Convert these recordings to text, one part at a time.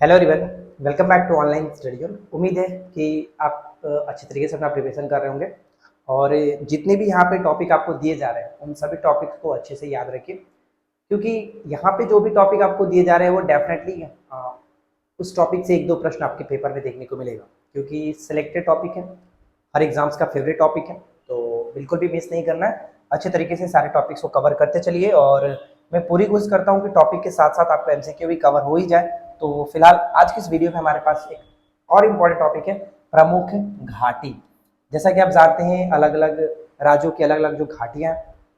Hello everyone, welcome back to online study. उम्मीद है कि आप अच्छी तरीके से अपना प्रिपरेशन कर रहे होंगे और जितने भी यहाँ पे टॉपिक आपको दिए जा रहे हैं उन सभी टॉपिक्स को अच्छे से याद रखिए, क्योंकि यहाँ पे जो भी टॉपिक आपको दिए जा रहे हैं वो डेफिनेटली उस टॉपिक से एक दो प्रश्न आपके पेपर में देखने को मिलेगा, क्योंकि सिलेक्टेड टॉपिक है, हर एग्जाम्स का फेवरेट टॉपिक है। तो बिल्कुल भी मिस नहीं करना है, अच्छे तरीके से सारे टॉपिक्स को कवर करते चलिए और मैं पूरी कोशिश करता हूँ कि टॉपिक के साथ साथ आपका एमसीक्यू भी कवर हो ही जाए। तो फिलहाल आज की इस वीडियो में हमारे पास एक और इम्पोर्टेंट टॉपिक है, प्रमुख घाटी। जैसा कि आप जानते हैं अलग अलग राज्यों की अलग अलग जो घाटियाँ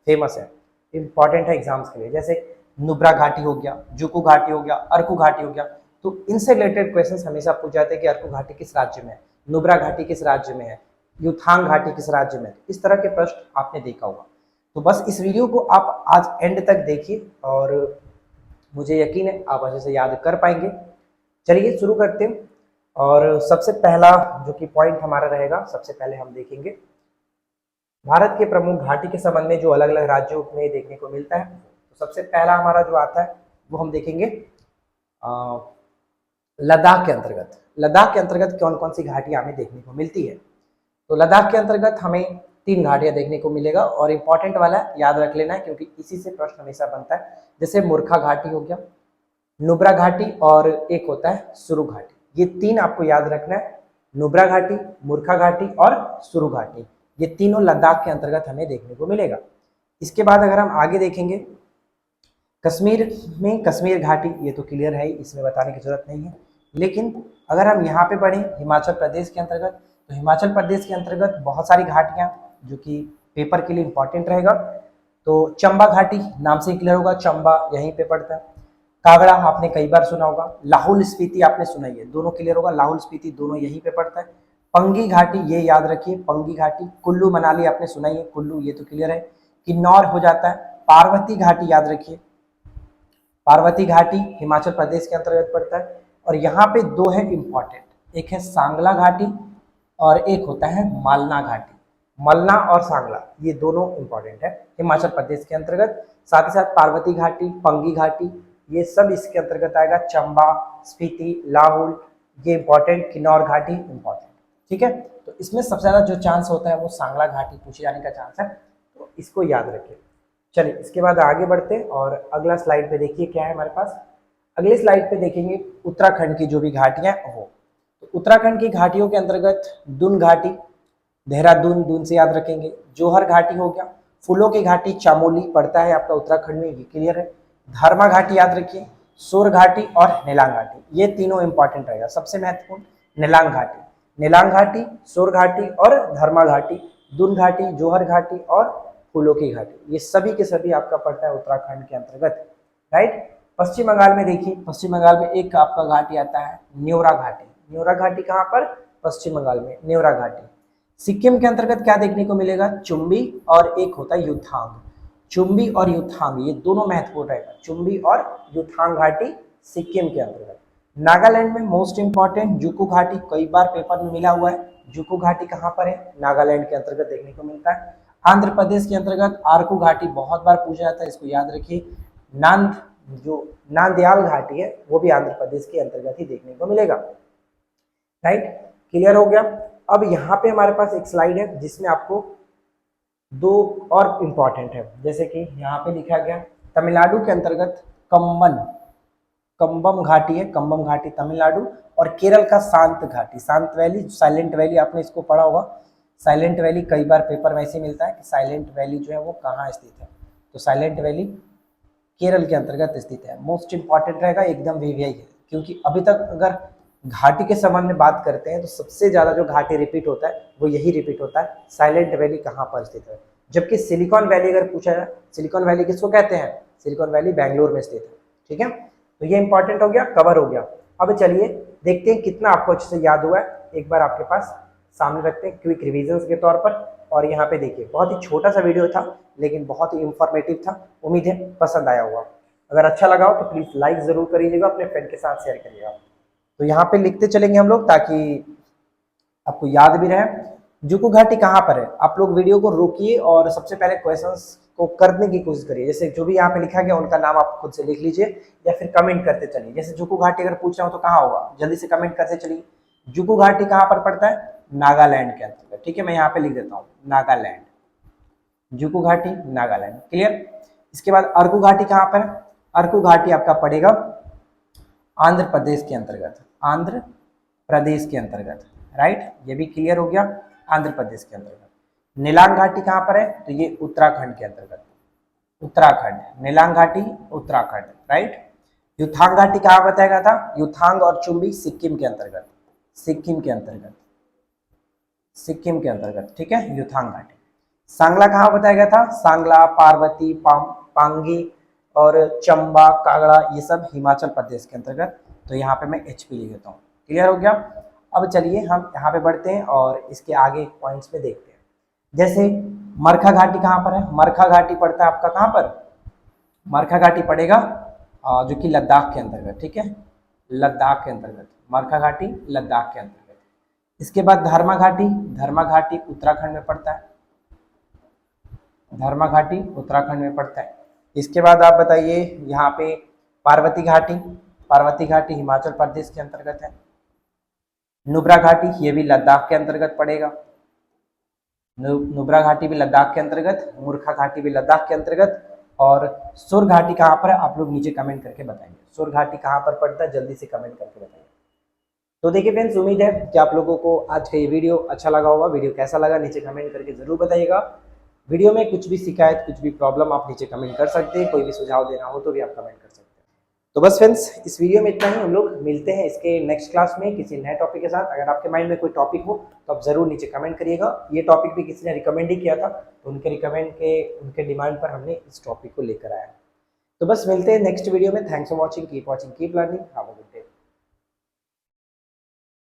फेमस है, इम्पॉर्टेंट है एग्जाम्स के लिए, जैसे नुब्रा घाटी हो गया, जुकू घाटी हो गया, अर्कू घाटी हो गया। तो इनसे रिलेटेड क्वेश्चन हमेशा पूछ जाते हैं कि अर्कू घाटी किस राज्य में है, नुब्रा घाटी किस राज्य में है, युथांग घाटी किस राज्य में है। इस तरह के प्रश्न आपने देखा होगा। तो बस इस वीडियो को आप आज एंड तक देखिए और मुझे यकीन है आप अच्छे से याद कर पाएंगे। चलिए शुरू करते हैं। और सबसे पहला जो कि पॉइंट हमारा रहेगा, सबसे पहले हम देखेंगे भारत के प्रमुख घाटी के संबंध में जो अलग अलग राज्यों में देखने को मिलता है। तो सबसे पहला हमारा जो आता है वो हम देखेंगे लद्दाख के अंतर्गत। लद्दाख के अंतर्गत कौन कौन सी घाटियां हमें देखने को मिलती है। तो लद्दाख के अंतर्गत हमें 3 घाटियां देखने को मिलेगा और इंपॉर्टेंट वाला याद रख लेना है, क्योंकि इसी से प्रश्न हमेशा बनता है। जैसे मूर्खा घाटी हो गया, नुब्रा घाटी और एक होता है सुरु घाटी। ये 3 आपको याद रखना है, नुब्रा घाटी, मूर्खा घाटी और सुरु घाटी। ये तीनों लद्दाख के अंतर्गत हमें देखने को मिलेगा। इसके बाद अगर हम आगे देखेंगे कश्मीर में कश्मीर घाटी, ये तो क्लियर है, इसमें बताने की जरूरत नहीं है। लेकिन अगर हम यहाँ पे पढ़ें हिमाचल प्रदेश के अंतर्गत, तो हिमाचल प्रदेश के अंतर्गत बहुत सारी घाटियाँ जो कि पेपर के लिए इंपॉर्टेंट रहेगा। तो चंबा घाटी नाम से क्लियर होगा, चंबा यहीं पे पड़ता है। कांगड़ा आपने कई बार सुना होगा, लाहौल स्पीति आपने सुना ही है, दोनों क्लियर होगा, लाहौल स्पीति दोनों यहीं पे पड़ता है। पंगी घाटी ये याद रखिए, पंगी घाटी। कुल्लू मनाली आपने सुना ही है, कुल्लू ये तो क्लियर है। किन्नौर हो जाता है। पार्वती घाटी याद रखिए, पार्वती घाटी हिमाचल प्रदेश के अंतर्गत पड़ता है। और यहाँ पे 2 है इंपॉर्टेंट, एक है सांगला घाटी और एक होता है मालना घाटी। मलना और सांगला ये दोनों इंपॉर्टेंट है हिमाचल प्रदेश के अंतर्गत। साथ ही साथ पार्वती घाटी, पंगी घाटी ये सब इसके अंतर्गत आएगा। चंबा, स्पीति, लाहौल ये इंपॉर्टेंट, किन्नौर घाटी इंपॉर्टेंट। ठीक है, तो इसमें सबसे ज्यादा जो चांस होता है वो सांगला घाटी पूछे जाने का चांस है, तो इसको याद रखिए। चलिए इसके बाद आगे बढ़ते हैं और अगला स्लाइड पे देखिए क्या है हमारे पास। अगले स्लाइड पे देखेंगे उत्तराखंड की जो भी घाटियां हो। तो उत्तराखंड की घाटियों के अंतर्गत दुन घाटी, देहरादून, दून से याद रखेंगे। जोहर घाटी हो गया, फूलों की घाटी चामोली पड़ता है आपका उत्तराखंड में, ये क्लियर है। धर्मा घाटी याद रखिए, सोर घाटी और नेलांग घाटी, ये तीनों इंपॉर्टेंट रहेगा। सबसे महत्वपूर्ण नेलांग घाटी, नेलांग घाटी, सोर घाटी और धर्मा घाटी, दुन घाटी, जोहर घाटी और फूलों की घाटी, ये सभी के सभी आपका पड़ता है उत्तराखंड के अंतर्गत, राइट। पश्चिम बंगाल में देखिए, पश्चिम बंगाल में एक आपका घाटी आता है न्योरा घाटी। न्योरा घाटी कहाँ पर? पश्चिम बंगाल में, न्योरा घाटी। सिक्किम के अंतर्गत क्या देखने को मिलेगा? चुम्बी और एक होता है युथांग। चुम्बी और युथांग ये दोनों महत्वपूर्ण रहेगा, चुम्बी और युथांग घाटी सिक्किम के अंतर्गत। नागालैंड में मोस्ट इंपॉर्टेंट जुकू घाटी, कई बार पेपर में मिला हुआ है। जुकू घाटी कहाँ पर है? नागालैंड के अंतर्गत देखने को मिलता है। आंध्र प्रदेश के अंतर्गत आरकू घाटी बहुत बार पूछा जाता है, इसको याद रखिए। नांद जो नांदयाल घाटी है वो भी आंध्र प्रदेश के अंतर्गत ही देखने को मिलेगा, राइट। क्लियर हो गया। अब यहाँ पे हमारे पास एक स्लाइड है जिसमें आपको 2 और इम्पॉर्टेंट है, जैसे कि यहाँ पे लिखा गया तमिलनाडु के अंतर्गत कंबम घाटी है, कंबम घाटी तमिलनाडु। और केरल का शांत घाटी, शांत वैली, साइलेंट वैली, आपने इसको पढ़ा होगा। साइलेंट वैली कई बार पेपर में ऐसे मिलता है कि साइलेंट वैली जो है वो कहाँ स्थित है, तो साइलेंट वैली केरल के अंतर्गत स्थित है। मोस्ट इंपॉर्टेंट रहेगा, एकदम वीवीआई है, क्योंकि अभी तक अगर घाटी के संबंध में बात करते हैं तो सबसे ज्यादा जो घाटी रिपीट होता है वो यही रिपीट होता है, साइलेंट वैली कहाँ पर स्थित है। जबकि सिलिकॉन वैली अगर पूछा जाए, सिलिकॉन वैली किसको कहते हैं? सिलिकॉन वैली बेंगलोर में स्थित है, ठीक है। तो ये इंपॉर्टेंट हो गया, कवर हो गया। अब चलिए देखते हैं कितना आपको अच्छे से याद हुआ है, एक बार आपके पास सामने रखते हैं क्विक रिविजन के तौर पर। और यहाँ पे देखिए बहुत ही छोटा सा वीडियो था लेकिन बहुत ही इंफॉर्मेटिव था, उम्मीद है पसंद आया होगा। अगर अच्छा लगा हो तो प्लीज लाइक जरूर करिएगा, अपने फ्रेंड के साथ शेयर करिएगा। तो यहाँ पे लिखते चलेंगे हम लोग ताकि आपको याद भी रहे। जुकू घाटी कहाँ पर है? आप लोग वीडियो को रोकिए और सबसे पहले क्वेश्चंस को करने की कोशिश करिए। जैसे जो भी यहाँ पे लिखा गया उनका नाम आप खुद से लिख लीजिए या फिर कमेंट करते चलिए। जैसे जुकू घाटी अगर पूछ रहा हूँ तो कहाँ होगा, जल्दी से कमेंट करते चलिए। जुकू घाटी कहाँ पर पड़ता है, नागालैंड के अंतर्गत। ठीक है, मैं यहाँ पे लिख देता हूँ नागालैंड, जुकू घाटी नागालैंड, क्लियर। इसके बाद अर्कू घाटी कहाँ पर, अर्कू घाटी आपका पड़ेगा आंध्र प्रदेश के अंतर्गत, आंध्र प्रदेश के अंतर्गत, राइट, ये भी क्लियर हो गया, आंध्र प्रदेश के अंतर्गत। नीलांग घाटी कहाँ पर है, तो ये उत्तराखंड के अंतर्गत, उत्तराखंड, नीलांग घाटी उत्तराखंड, राइट। युथांग घाटी कहाँ बताया गया था, युथांग और चुम्बी सिक्किम के अंतर्गत, सिक्किम के अंतर्गत, सिक्किम के अंतर्गत, ठीक है, युथांग घाटी। सांगला कहाँ बताया गया था, सांगला, पार्वती, पांगी और चंबा, कागड़ा, ये सब हिमाचल प्रदेश के अंतर्गत। तो यहाँ पे मैं HP लिख देता हूँ, क्लियर हो गया। अब चलिए हम यहाँ पे बढ़ते हैं और इसके आगे पॉइंट्स पे देखते हैं। जैसे मरखा घाटी कहाँ पर है, मरखा घाटी पड़ता है आपका कहाँ पर, मरखा घाटी पड़ेगा जो कि लद्दाख के अंतर्गत, ठीक है, लद्दाख के अंतर्गत, मरखा घाटी लद्दाख के अंतर्गत। इसके बाद धर्मा घाटी, धर्मा घाटी उत्तराखंड में पड़ता है, धर्मा घाटी उत्तराखंड में पड़ता है। इसके बाद आप बताइए यहाँ पे पार्वती घाटी, पार्वती घाटी हिमाचल प्रदेश के अंतर्गत है। नुब्रा घाटी, ये भी लद्दाख के अंतर्गत पड़ेगा, नुब्रा घाटी भी लद्दाख के अंतर्गत, मूर्खा घाटी भी लद्दाख के अंतर्गत। और सुर घाटी कहाँ पर है, आप लोग नीचे कमेंट करके बताएंगे, सुर घाटी कहाँ पर पड़ता है, जल्दी से कमेंट करके बताइए। तो देखिए फ्रेंड्स, उम्मीद है कि आप लोगों को आज का ये वीडियो अच्छा लगा होगा। वीडियो कैसा लगा नीचे कमेंट करके जरूर बताइएगा। वीडियो में कुछ भी शिकायत, कुछ भी प्रॉब्लम आप नीचे कमेंट कर सकते हैं, कोई भी सुझाव देना हो तो भी आप कमेंट कर सकते हैं। तो बस फ्रेंड्स, इस वीडियो में इतना ही, हम लोग मिलते हैं इसके नेक्स्ट क्लास में किसी नए टॉपिक के साथ। अगर आपके माइंड में कोई टॉपिक हो तो आप जरूर नीचे कमेंट करिएगा। ये टॉपिक भी किसी ने रिकमेंड ही किया था, तो उनके डिमांड पर हमने इस टॉपिक को लेकर आया। तो बस मिलते हैं नेक्स्ट वीडियो में। Thanks for watching, keep watching, keep learning, have a good day.